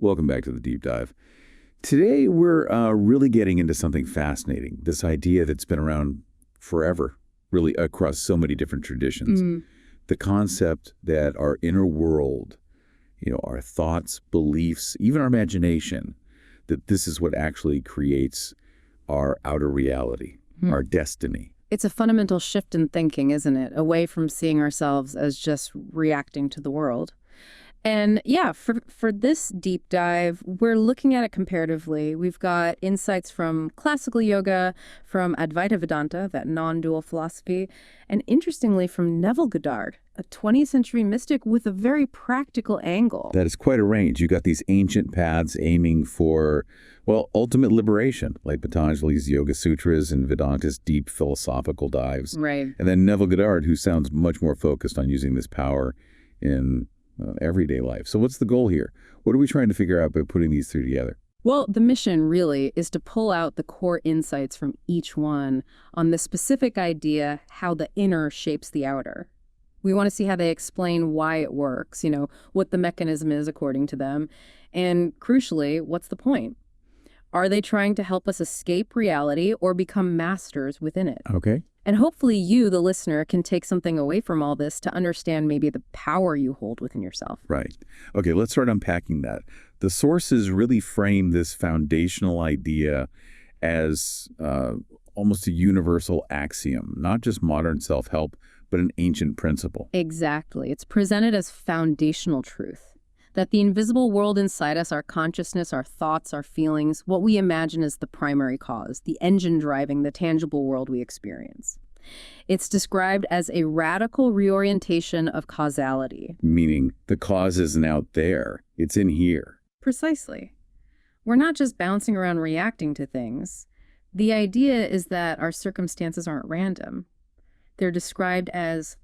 Welcome back to the Deep Dive. Today, we're really getting into something fascinating, this idea that's been around forever, really across so many different traditions. The concept that our inner world, our thoughts, beliefs, even our imagination, that this is what actually creates our outer reality, our destiny. It's a fundamental shift in thinking, isn't it? Away from seeing ourselves as just reacting to the world. And yeah, for this deep dive, we're looking at it comparatively. We've got insights from classical yoga, from Advaita Vedanta, that non-dual philosophy, and interestingly from Neville Goddard, a 20th century mystic with a very practical angle. That is quite a range. You got these ancient paths aiming for, ultimate liberation, like Patanjali's Yoga Sutras and Vedanta's deep philosophical dives. Right. And then Neville Goddard, who sounds much more focused on using this power in everyday life. So what's the goal here? What are we trying to figure out by putting these three together? Well, the mission really is to pull out the core insights from each one on the specific idea how the inner shapes the outer. We want to see how they explain why it works, what the mechanism is according to them, and crucially, what's the point? Are they trying to help us escape reality or become masters within it? Okay. And hopefully you, the listener, can take something away from all this to understand maybe the power you hold within yourself. Right. Okay, let's start unpacking that. The sources really frame this foundational idea as almost a universal axiom, not just modern self-help, but an ancient principle. Exactly. It's presented as foundational truth. That the invisible world inside us, our consciousness, our thoughts, our feelings, what we imagine is the primary cause, the engine driving the tangible world we experience. It's described as a radical reorientation of causality. Meaning the cause isn't out there, it's in here. Precisely. We're not just bouncing around reacting to things. The idea is that our circumstances aren't random. They're described as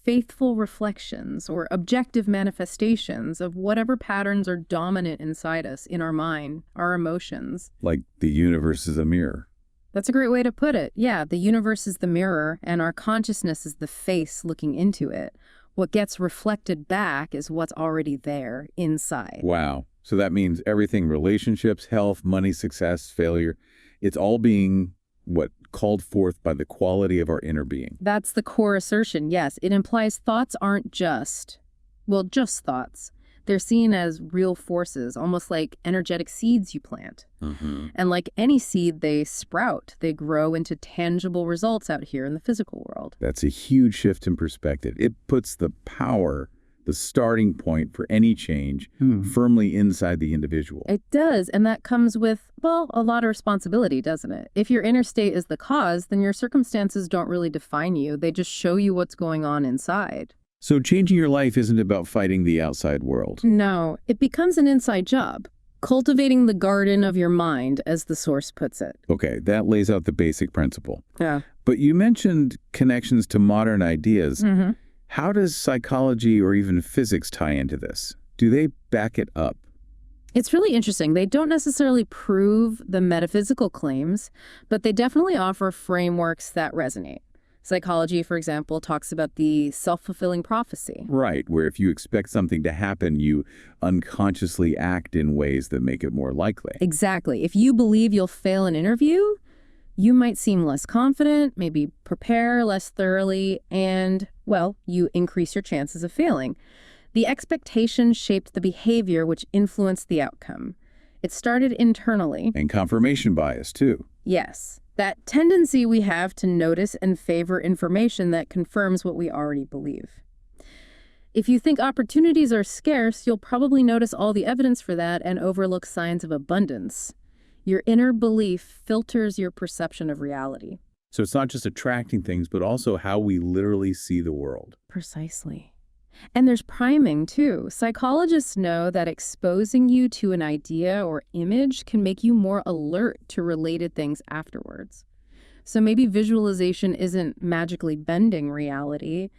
faithful reflections or objective manifestations of whatever patterns are dominant inside us, in our mind, our emotions. Like the universe is a mirror. That's a great way to put it. Yeah, the universe is the mirror and our consciousness is the face looking into it. What gets reflected back is what's already there inside. Wow. So that means everything, relationships, health, money, success, failure, it's all being called forth by the quality of our inner being. That's the core assertion, yes. It implies thoughts aren't just thoughts. They're seen as real forces, almost like energetic seeds you plant. And like any seed, they sprout. They grow into tangible results out here in the physical world. That's a huge shift in perspective. It puts the power, the starting point for any change, firmly inside the individual. It does, and that comes with, a lot of responsibility, doesn't it? If your inner state is the cause, then your circumstances don't really define you. They just show you what's going on inside. So changing your life isn't about fighting the outside world. No, it becomes an inside job. Cultivating the garden of your mind, as the source puts it. Okay, that lays out the basic principle. Yeah. But you mentioned connections to modern ideas. How does psychology or even physics tie into this? Do they back it up? It's really interesting. They don't necessarily prove the metaphysical claims, but they definitely offer frameworks that resonate. Psychology, for example, talks about the self-fulfilling prophecy. Right, where if you expect something to happen, you unconsciously act in ways that make it more likely. Exactly. If you believe you'll fail an interview, you might seem less confident, maybe prepare less thoroughly, and, you increase your chances of failing. The expectation shaped the behavior which influenced the outcome. It started internally. And confirmation bias, too. Yes. That tendency we have to notice and favor information that confirms what we already believe. If you think opportunities are scarce, you'll probably notice all the evidence for that and overlook signs of abundance. Your inner belief filters your perception of reality. So it's not just attracting things, but also how we literally see the world. Precisely. And there's priming, too. Psychologists know that exposing you to an idea or image can make you more alert to related things afterwards. So maybe visualization isn't magically bending reality,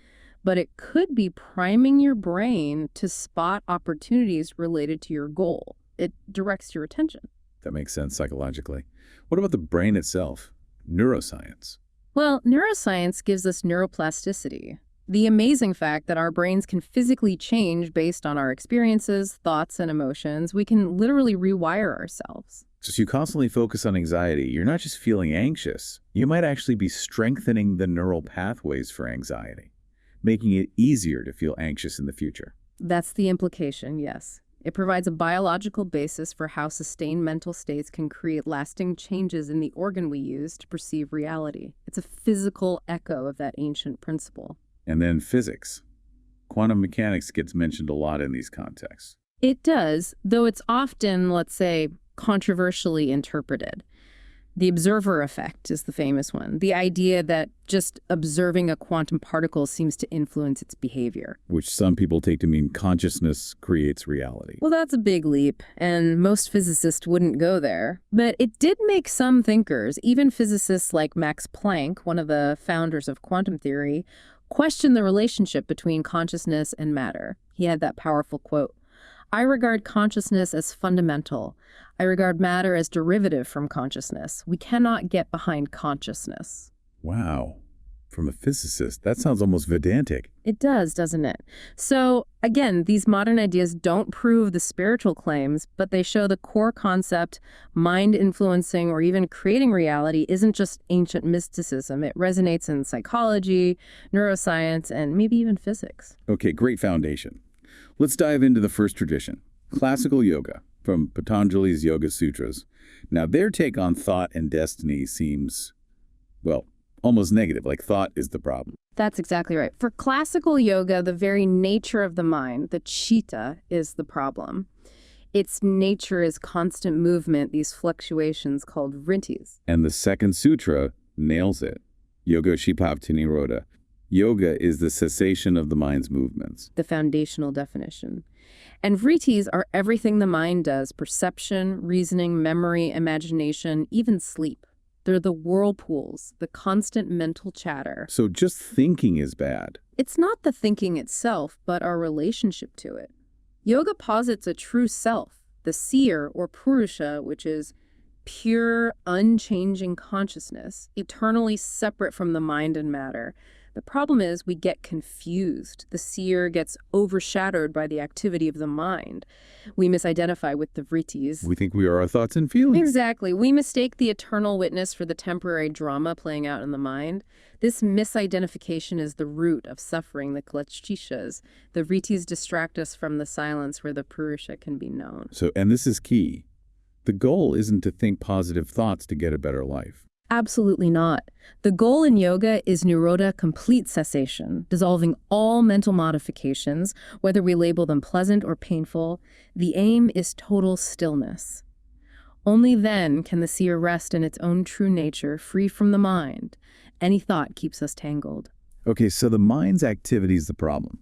but it could be priming your brain to spot opportunities related to your goal. It directs your attention. That makes sense psychologically. What about the brain itself? Neuroscience. Well, neuroscience gives us neuroplasticity. The amazing fact that our brains can physically change based on our experiences, thoughts, and emotions. We can literally rewire ourselves. So if you constantly focus on anxiety, you're not just feeling anxious. You might actually be strengthening the neural pathways for anxiety, making it easier to feel anxious in the future. That's the implication, yes. It provides a biological basis for how sustained mental states can create lasting changes in the organ we use to perceive reality. It's a physical echo of that ancient principle. And then physics. Quantum mechanics gets mentioned a lot in these contexts. It does, though it's often, let's say, controversially interpreted. The observer effect is the famous one. The idea that just observing a quantum particle seems to influence its behavior. Which some people take to mean consciousness creates reality. Well, that's a big leap, and most physicists wouldn't go there. But it did make some thinkers, even physicists like Max Planck, one of the founders of quantum theory, question the relationship between consciousness and matter. He had that powerful quote, "I regard consciousness as fundamental. I regard matter as derivative from consciousness. We cannot get behind consciousness." Wow. From a physicist, that sounds almost Vedantic. It does, doesn't it? So, again, these modern ideas don't prove the spiritual claims, but they show the core concept, mind influencing or even creating reality, isn't just ancient mysticism. It resonates in psychology, neuroscience, and maybe even physics. Okay, great foundation. Let's dive into the first tradition, classical yoga, from Patanjali's Yoga Sutras. Now, their take on thought and destiny seems, well, almost negative, like thought is the problem. That's exactly right. For classical yoga, the very nature of the mind, the chitta, is the problem. Its nature is constant movement, these fluctuations called vrittis. And the second sutra nails it. Yoga Shipavti Nirodha. Yoga is the cessation of the mind's movements. The foundational definition. And vrittis are everything the mind does: perception, reasoning, memory, imagination, even sleep. They're the whirlpools, the constant mental chatter. So just thinking is bad. It's not the thinking itself, but our relationship to it. Yoga posits a true self, the seer or purusha, which is pure, unchanging consciousness, eternally separate from the mind and matter. The problem is we get confused. The seer gets overshadowed by the activity of the mind. We misidentify with the vrittis. We think we are our thoughts and feelings. Exactly. We mistake the eternal witness for the temporary drama playing out in the mind. This misidentification is the root of suffering, the kleshishas. The vrittis distract us from the silence where the purusha can be known. So, and this is key. The goal isn't to think positive thoughts to get a better life. Absolutely not. The goal in yoga is nirodha, complete cessation, dissolving all mental modifications, whether we label them pleasant or painful. The aim is total stillness. Only then can the seer rest in its own true nature, free from the mind. Any thought keeps us tangled. Okay, so the mind's activity is the problem.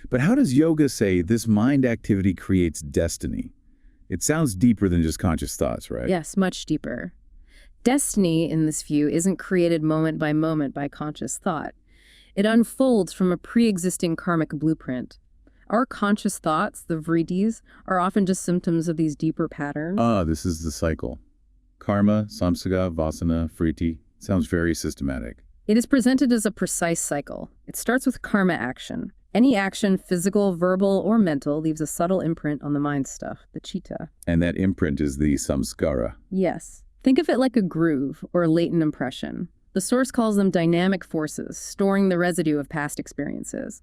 But how does yoga say this mind activity creates destiny? It sounds deeper than just conscious thoughts, right? Yes, much deeper. Destiny, in this view, isn't created moment by conscious thought. It unfolds from a pre-existing karmic blueprint. Our conscious thoughts, the vrittis, are often just symptoms of these deeper patterns. This is the cycle. Karma, samskara, vasana, vritti. Sounds very systematic. It is presented as a precise cycle. It starts with karma action. Any action, physical, verbal, or mental, leaves a subtle imprint on the mind stuff, the chitta. And that imprint is the samskara. Yes. Think of it like a groove or a latent impression. The source calls them dynamic forces, storing the residue of past experiences.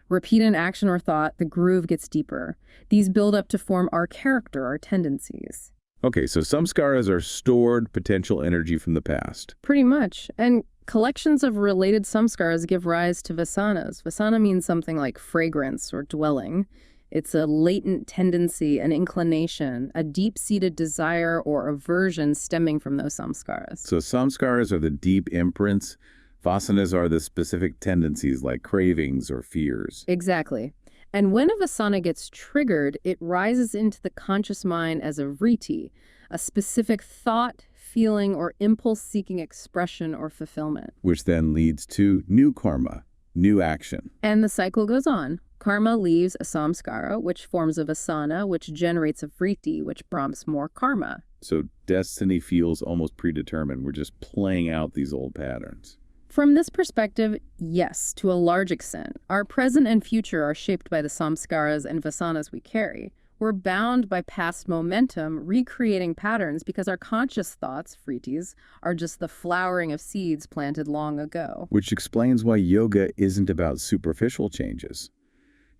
Repeat an action or thought, the groove gets deeper. These build up to form our character, our tendencies. Okay, so samskaras are stored potential energy from the past. Pretty much. And collections of related samskaras give rise to vasanas. Vasana means something like fragrance or dwelling. It's a latent tendency, an inclination, a deep-seated desire or aversion stemming from those samskaras. So samskaras are the deep imprints. Vasanas are the specific tendencies like cravings or fears. Exactly. And when a vasana gets triggered, it rises into the conscious mind as a vritti, a specific thought, feeling, or impulse-seeking expression or fulfillment. Which then leads to new karma, new action. And the cycle goes on. Karma leaves a samskara, which forms a vasana, which generates a vritti, which prompts more karma. So destiny feels almost predetermined. We're just playing out these old patterns. From this perspective, yes, to a large extent. Our present and future are shaped by the samskaras and vasanas we carry. We're bound by past momentum, recreating patterns because our conscious thoughts, vritis, are just the flowering of seeds planted long ago. Which explains why yoga isn't about superficial changes.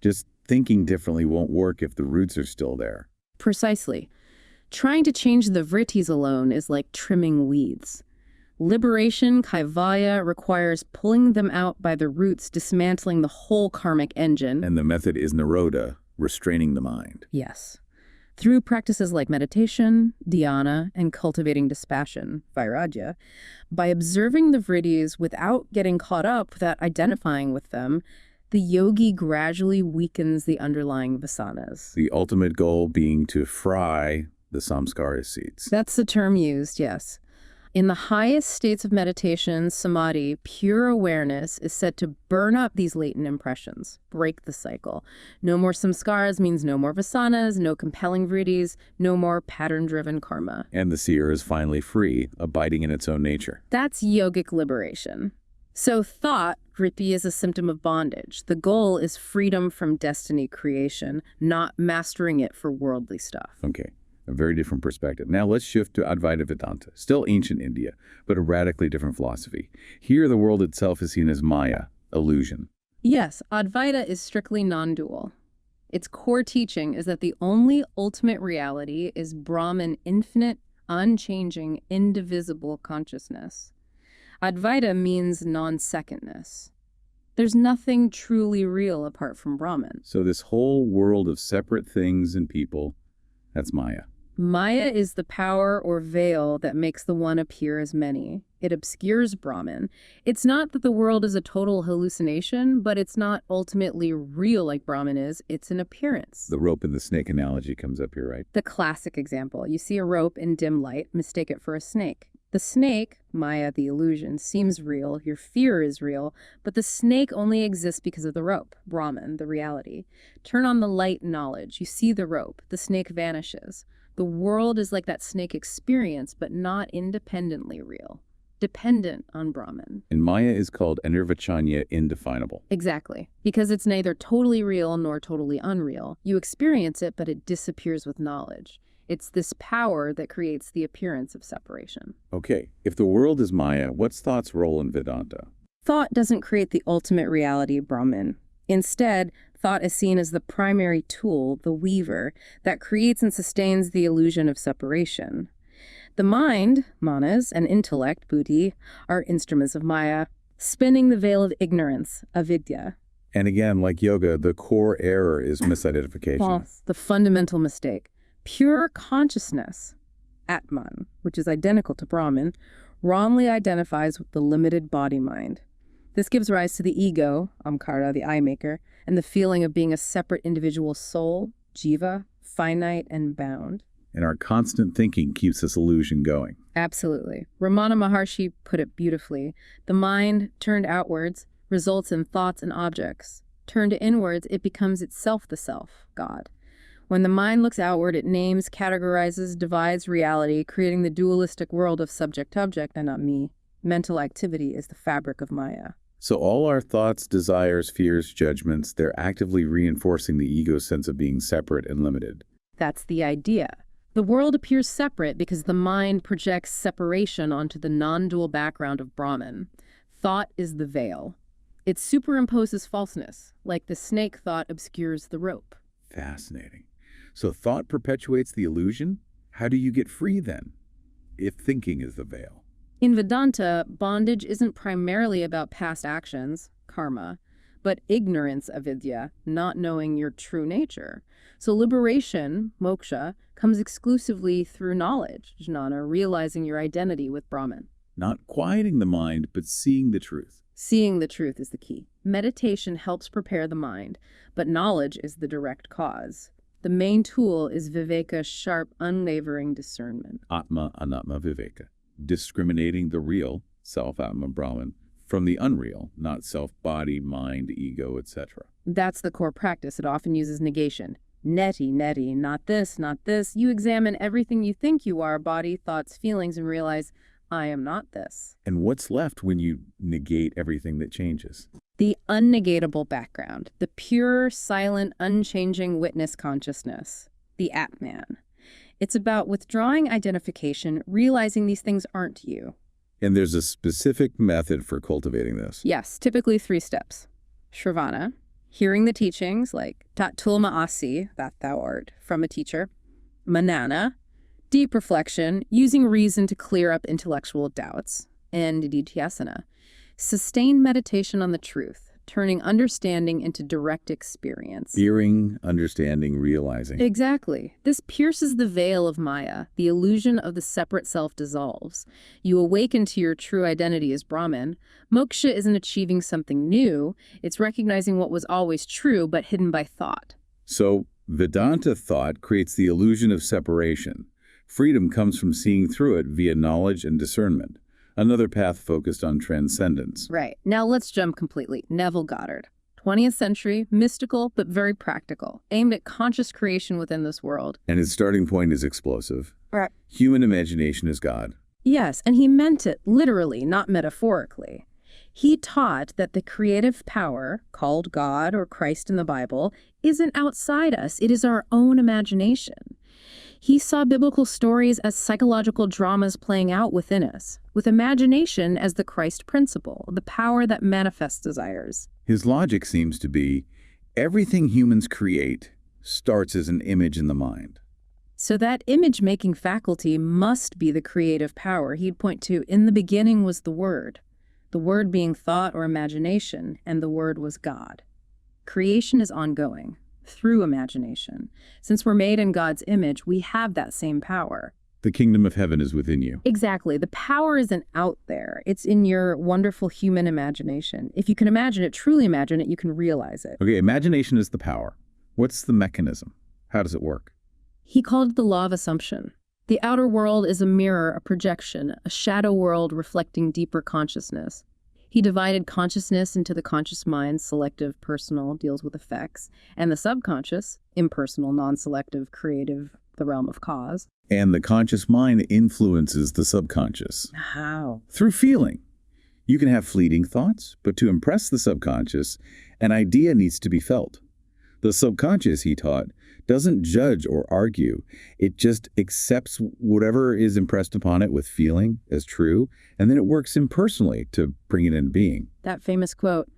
Just thinking differently won't work if the roots are still there. Precisely. Trying to change the vritis alone is like trimming weeds. Liberation, kaivalya, requires pulling them out by the roots, dismantling the whole karmic engine. And the method is nirodha, restraining the mind. Yes. Through practices like meditation, dhyana, and cultivating dispassion, vairagya, by observing the vritis without getting caught up, without identifying with them, the yogi gradually weakens the underlying vasanas. The ultimate goal being to fry the samskara seeds. That's the term used, yes. In the highest states of meditation, samadhi, pure awareness is said to burn up these latent impressions, break the cycle. No more samskaras means no more vasanas, no compelling vritis, no more pattern-driven karma. And the seer is finally free, abiding in its own nature. That's yogic liberation. So thought, vritti, is a symptom of bondage. The goal is freedom from destiny creation, not mastering it for worldly stuff. Okay. A very different perspective. Now let's shift to Advaita Vedanta, still ancient India, but a radically different philosophy. Here the world itself is seen as maya, illusion. Yes, Advaita is strictly non-dual. Its core teaching is that the only ultimate reality is Brahman, infinite, unchanging, indivisible consciousness. Advaita means non-secondness. There's nothing truly real apart from Brahman. So this whole world of separate things and people, that's maya. Maya is the power or veil that makes the one appear as many. It obscures Brahman. It's not that the world is a total hallucination, but it's not ultimately real like Brahman is. It's an appearance. The rope and the snake analogy comes up here, right? The classic example. You see a rope in dim light, mistake it for a snake. The snake, Maya, the illusion, seems real. Your fear is real, but the snake only exists because of the rope, Brahman, the reality. Turn on the light knowledge. You see the rope. The snake vanishes. The world is like that snake experience, but not independently real. Dependent on Brahman. And maya is called anirvachanya, indefinable. Exactly. Because it's neither totally real nor totally unreal. You experience it, but it disappears with knowledge. It's this power that creates the appearance of separation. Okay, if the world is maya, what's thought's role in Vedanta? Thought doesn't create the ultimate reality, Brahman. Instead, thought is seen as the primary tool, the weaver, that creates and sustains the illusion of separation. The mind, manas, and intellect, buddhi, are instruments of maya, spinning the veil of ignorance, avidya. And again, like yoga, the core error is misidentification. False, the fundamental mistake. Pure consciousness, Atman, which is identical to Brahman, wrongly identifies with the limited body-mind. This gives rise to the ego, Amkara, the eye-maker, and the feeling of being a separate individual soul, jiva, finite and bound. And our constant thinking keeps this illusion going. Absolutely. Ramana Maharshi put it beautifully. The mind, turned outwards, results in thoughts and objects. Turned inwards, it becomes itself the self, God. When the mind looks outward, it names, categorizes, divides reality, creating the dualistic world of subject-object and not me. Mental activity is the fabric of Maya. So all our thoughts, desires, fears, judgments, they're actively reinforcing the ego's sense of being separate and limited. That's the idea. The world appears separate because the mind projects separation onto the non-dual background of Brahman. Thought is the veil. It superimposes falseness, like the snake thought obscures the rope. Fascinating. So thought perpetuates the illusion? How do you get free then, if thinking is the veil? In Vedanta, bondage isn't primarily about past actions, karma, but ignorance, avidya, not knowing your true nature. So liberation, moksha, comes exclusively through knowledge, jnana, realizing your identity with Brahman. Not quieting the mind, but seeing the truth. Seeing the truth is the key. Meditation helps prepare the mind, but knowledge is the direct cause. The main tool is viveka, sharp, unwavering discernment. Atma, anatma, viveka. Discriminating the real, self, Atma, Brahman, from the unreal, not self, body, mind, ego, etc. That's the core practice. It often uses negation. Neti, not this, not this. You examine everything you think you are, body, thoughts, feelings, and realize, I am not this. And what's left when you negate everything that changes? The unnegatable background, the pure, silent, unchanging witness consciousness, the Atman. It's about withdrawing identification, realizing these things aren't you. And there's a specific method for cultivating this. Yes, typically 3 steps. Shravana, hearing the teachings like Tat Tulma Asi, that thou art, from a teacher. Manana, deep reflection, using reason to clear up intellectual doubts. And Nidhyasana, sustained meditation on the truth, turning understanding into direct experience. Hearing, understanding, realizing. Exactly. This pierces the veil of Maya. The illusion of the separate self dissolves. You awaken to your true identity as Brahman. Moksha isn't achieving something new. It's recognizing what was always true but hidden by thought. So, Vedanta thought creates the illusion of separation. Freedom comes from seeing through it via knowledge and discernment. Another path focused on transcendence. Right. Now let's jump completely. Neville Goddard. 20th century, mystical, but very practical, aimed at conscious creation within this world. And his starting point is explosive. Right. Human imagination is God. Yes, and he meant it literally, not metaphorically. He taught that the creative power, called God or Christ in the Bible, isn't outside us. It is our own imagination. He saw biblical stories as psychological dramas playing out within us, with imagination as the Christ principle, the power that manifests desires. His logic seems to be, everything humans create starts as an image in the mind. So that image-making faculty must be the creative power. He'd point to, in the beginning was the Word being thought or imagination, and the Word was God. Creation is ongoing, through imagination. Since we're made in God's image, we have that same power. The kingdom of heaven is within you. Exactly. The power isn't out there. It's in your wonderful human imagination. If you can imagine it, truly imagine it, you can realize it. Okay, imagination is the power. What's the mechanism? How does it work? He called it the law of assumption. The outer world is a mirror, a projection, a shadow world reflecting deeper consciousness. He divided consciousness into the conscious mind, selective, personal, deals with effects, and the subconscious, impersonal, non-selective, creative, the realm of cause. And the conscious mind influences the subconscious. How? Through feeling. You can have fleeting thoughts, but to impress the subconscious, an idea needs to be felt. The subconscious, he taught, doesn't judge or argue. It just accepts whatever is impressed upon it with feeling as true, and then it works impersonally to bring it into being. That famous quote,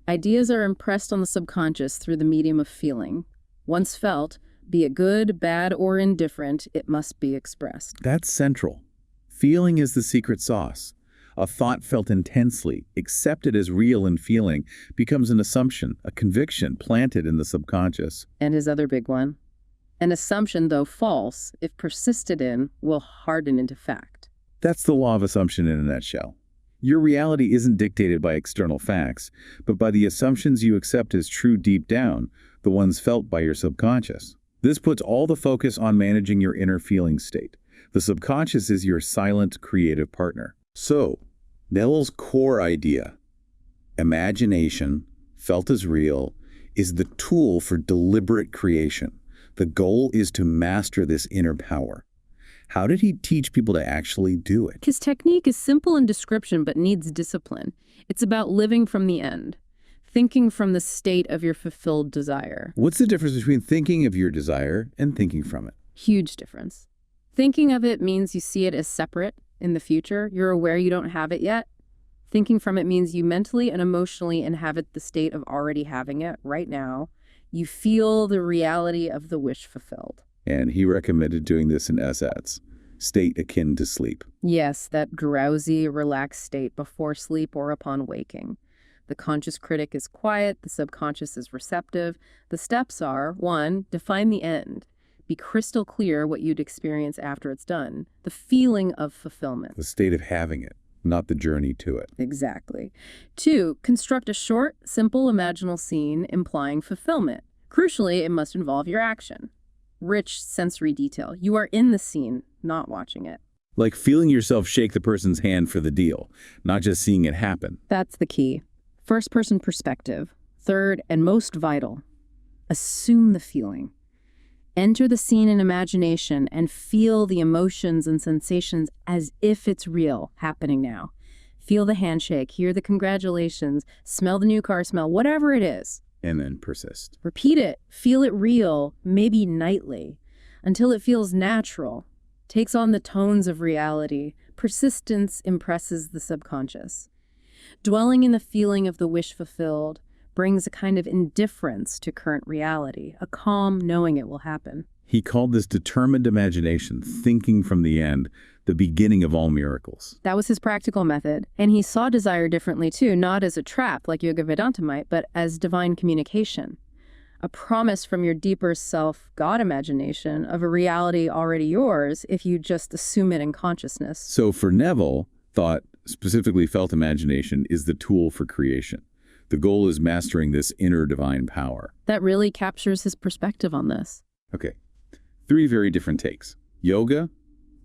ideas are impressed on the subconscious through the medium of feeling. Once felt, be it good, bad, or indifferent, it must be expressed. That's central. Feeling is the secret sauce. A thought felt intensely, accepted as real in feeling, becomes an assumption, a conviction planted in the subconscious. And his other big one, an assumption, though false, if persisted in, will harden into fact. That's the law of assumption in a nutshell. Your reality isn't dictated by external facts, but by the assumptions you accept as true deep down, the ones felt by your subconscious. This puts all the focus on managing your inner feeling state. The subconscious is your silent, creative partner. So, Neville's core idea, imagination, felt as real, is the tool for deliberate creation. The goal is to master this inner power. How did he teach people to actually do it? His technique is simple in description but needs discipline. It's about living from the end, thinking from the state of your fulfilled desire. What's the difference between thinking of your desire and thinking from it? Huge difference. Thinking of it means you see it as separate in the future. You're aware you don't have it yet. Thinking from it means you mentally and emotionally inhabit the state of already having it right now. You feel the reality of the wish fulfilled. And he recommended doing this in SATs, state akin to sleep. Yes, that drowsy, relaxed state before sleep or upon waking. The conscious critic is quiet, the subconscious is receptive. The steps are, 1, define the end. Be crystal clear what you'd experience after it's done. The feeling of fulfillment. The state of having it, not the journey to it. Exactly. 2, construct a short, simple, imaginal scene implying fulfillment. Crucially, it must involve your action. Rich sensory detail. You are in the scene, not watching it. Like feeling yourself shake the person's hand for the deal, not just seeing it happen. That's the key. First-person perspective. 3rd, and most vital, assume the feeling. Enter the scene in imagination and feel the emotions and sensations as if it's real, happening now. Feel the handshake, hear the congratulations, smell the new car smell, whatever it is. And then persist. Repeat it, feel it real, maybe nightly, until it feels natural, takes on the tones of reality. Persistence impresses the subconscious. Dwelling in the feeling of the wish fulfilled brings a kind of indifference to current reality, a calm knowing it will happen. He called this determined imagination, thinking from the end, the beginning of all miracles. That was his practical method. And he saw desire differently too, not as a trap like Yoga Vedanta might, but as divine communication. A promise from your deeper self, God imagination, of a reality already yours if you just assume it in consciousness. So for Neville, thought, specifically felt imagination, is the tool for creation. The goal is mastering this inner divine power. That really captures his perspective on this. Okay, 3 very different takes. Yoga,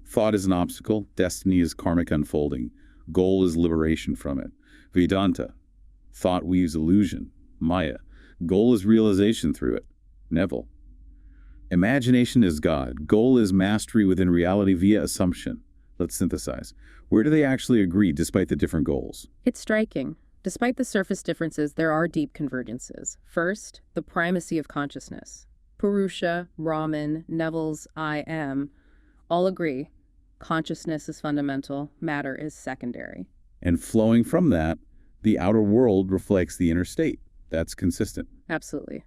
thought is an obstacle, destiny is karmic unfolding, goal is liberation from it. Vedanta, thought weaves illusion, Maya, goal is realization through it. Neville, imagination is God, goal is mastery within reality via assumption. Let's synthesize. Where do they actually agree despite the different goals? It's striking. Despite the surface differences, there are deep convergences. First, the primacy of consciousness. Purusha, Brahman, Neville's I am all agree consciousness is fundamental, matter is secondary. And flowing from that, the outer world reflects the inner state. That's consistent. Absolutely.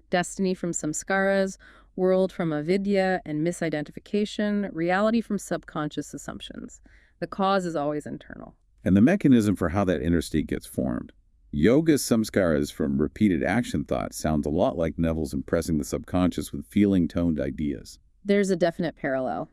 Destiny from samskaras, world from avidya and misidentification, reality from subconscious assumptions. The cause is always internal. And the mechanism for how that inner state gets formed. Yoga's samskaras from repeated action thought sounds a lot like Neville's impressing the subconscious with feeling-toned ideas. There's a definite parallel.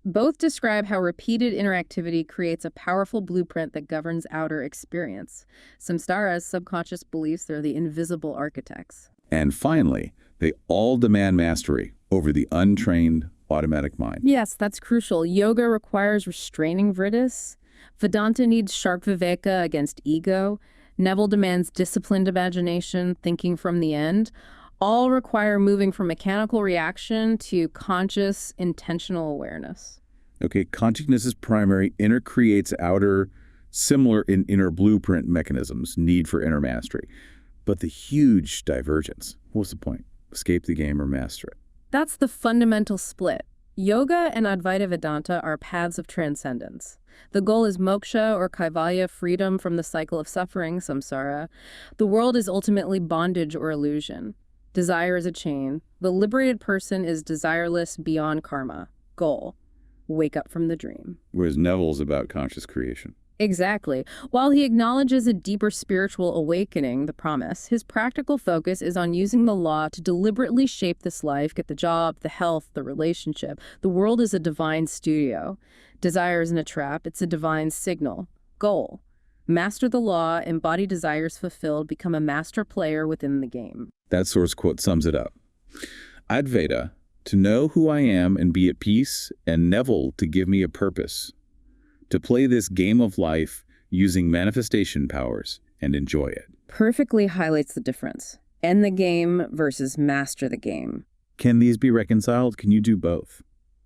Both describe how repeated interactivity creates a powerful blueprint that governs outer experience. Samskaras, subconscious beliefs, they're the invisible architects. And finally, they all demand mastery over the untrained, automatic mind. Yes, that's crucial. Yoga requires restraining vriddhis. Vedanta needs sharp viveka against ego. Neville demands disciplined imagination, thinking from the end. All require moving from mechanical reaction to conscious, intentional awareness. Okay, consciousness is primary, inner creates outer, similar in inner blueprint mechanisms, need for inner mastery. But the huge divergence, what's the point? Escape the game or master it? That's the fundamental split. Yoga and Advaita Vedanta are paths of transcendence. The goal is moksha or kaivalya, freedom from the cycle of suffering, samsara. The world is ultimately bondage or illusion. Desire is a chain. The liberated person is desireless beyond karma. Goal. Wake up from the dream. Whereas Neville's about conscious creation. Exactly. While he acknowledges a deeper spiritual awakening, the promise, his practical focus is on using the law to deliberately shape this life, get the job, the health, the relationship. The world is a divine studio. Desire isn't a trap, it's a divine signal. Goal. Master the law, embody desires fulfilled, become a master player within the game. That source quote sums it up. Advaita, to know who I am and be at peace, and Neville to give me a purpose. To play this game of life using manifestation powers and enjoy it. Perfectly highlights the difference. End the game versus master the game. Can these be reconciled? Can you do both?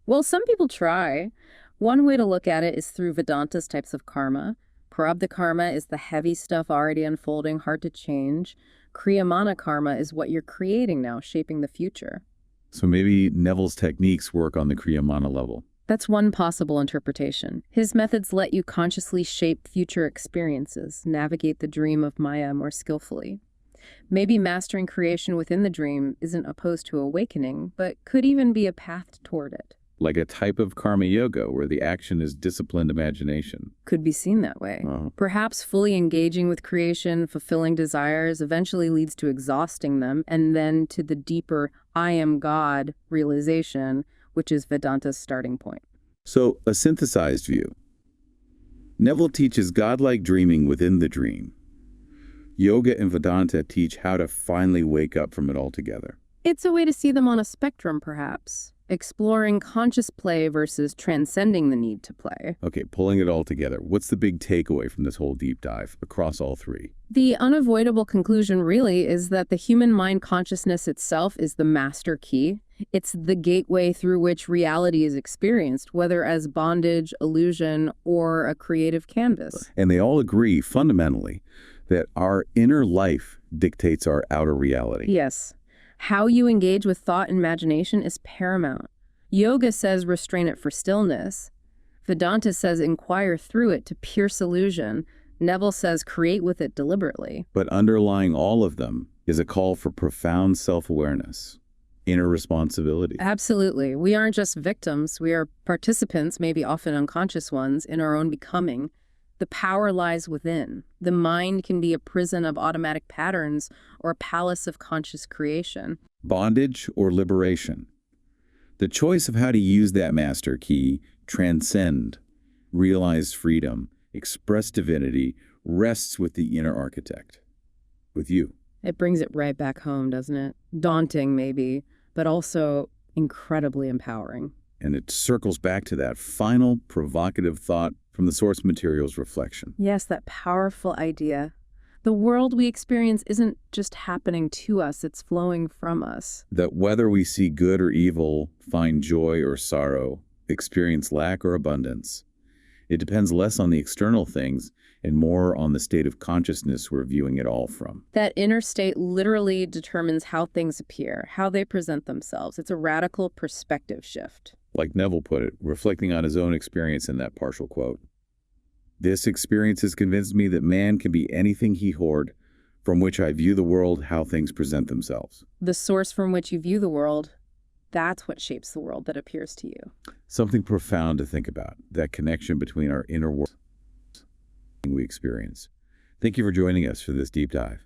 Well, some people try. One way to look at it is through Vedanta's types of karma. Prarabdha karma is the heavy stuff already unfolding, hard to change. Kriyamana karma is what you're creating now, shaping the future. So maybe Neville's techniques work on the Kriyamana level. That's one possible interpretation. His methods let you consciously shape future experiences, navigate the dream of Maya more skillfully. Maybe mastering creation within the dream isn't opposed to awakening, but could even be a path toward it. Like a type of karma yoga where the action is disciplined imagination. Could be seen that way. Perhaps fully engaging with creation, fulfilling desires, eventually leads to exhausting them, and then to the deeper I am God realization, which is Vedanta's starting point. So, a synthesized view. Neville teaches godlike dreaming within the dream. Yoga and Vedanta teach how to finally wake up from it altogether. It's a way to see them on a spectrum, perhaps. exploring conscious play versus transcending the need to play. Okay, pulling it all together, what's the big takeaway from this whole deep dive across all three? The unavoidable conclusion really is that the human mind consciousness itself is the master key. It's the gateway through which reality is experienced, whether as bondage, illusion, or a creative canvas. And they all agree, fundamentally, that our inner life dictates our outer reality. Yes. How you engage with thought and imagination is paramount. Yoga says restrain it for stillness. Vedanta says inquire through it to pierce illusion. Neville says create with it deliberately. But underlying all of them is a call for profound self-awareness, inner responsibility. Absolutely. We aren't just victims. We are participants, maybe often unconscious ones, in our own becoming. The power lies within. The mind can be a prison of automatic patterns or a palace of conscious creation. Bondage or liberation. The choice of how to use that master key, transcend, realize freedom, express divinity, rests with the inner architect, with you. It brings it right back home, doesn't it? Daunting, maybe, but also incredibly empowering. And it circles back to that final provocative thought from the source material's reflection. Yes, that powerful idea. The world we experience isn't just happening to us, it's flowing from us. That whether we see good or evil, find joy or sorrow, experience lack or abundance, it depends less on the external things and more on the state of consciousness we're viewing it all from. That inner state literally determines how things appear, how they present themselves. It's a radical perspective shift. Like Neville put it, reflecting on his own experience in that partial quote. This experience has convinced me that man can be anything he hoard, from which I view the world, how things present themselves. The source from which you view the world, that's what shapes the world that appears to you. Something profound to think about, that connection between our inner world and we experience. Thank you for joining us for this deep dive.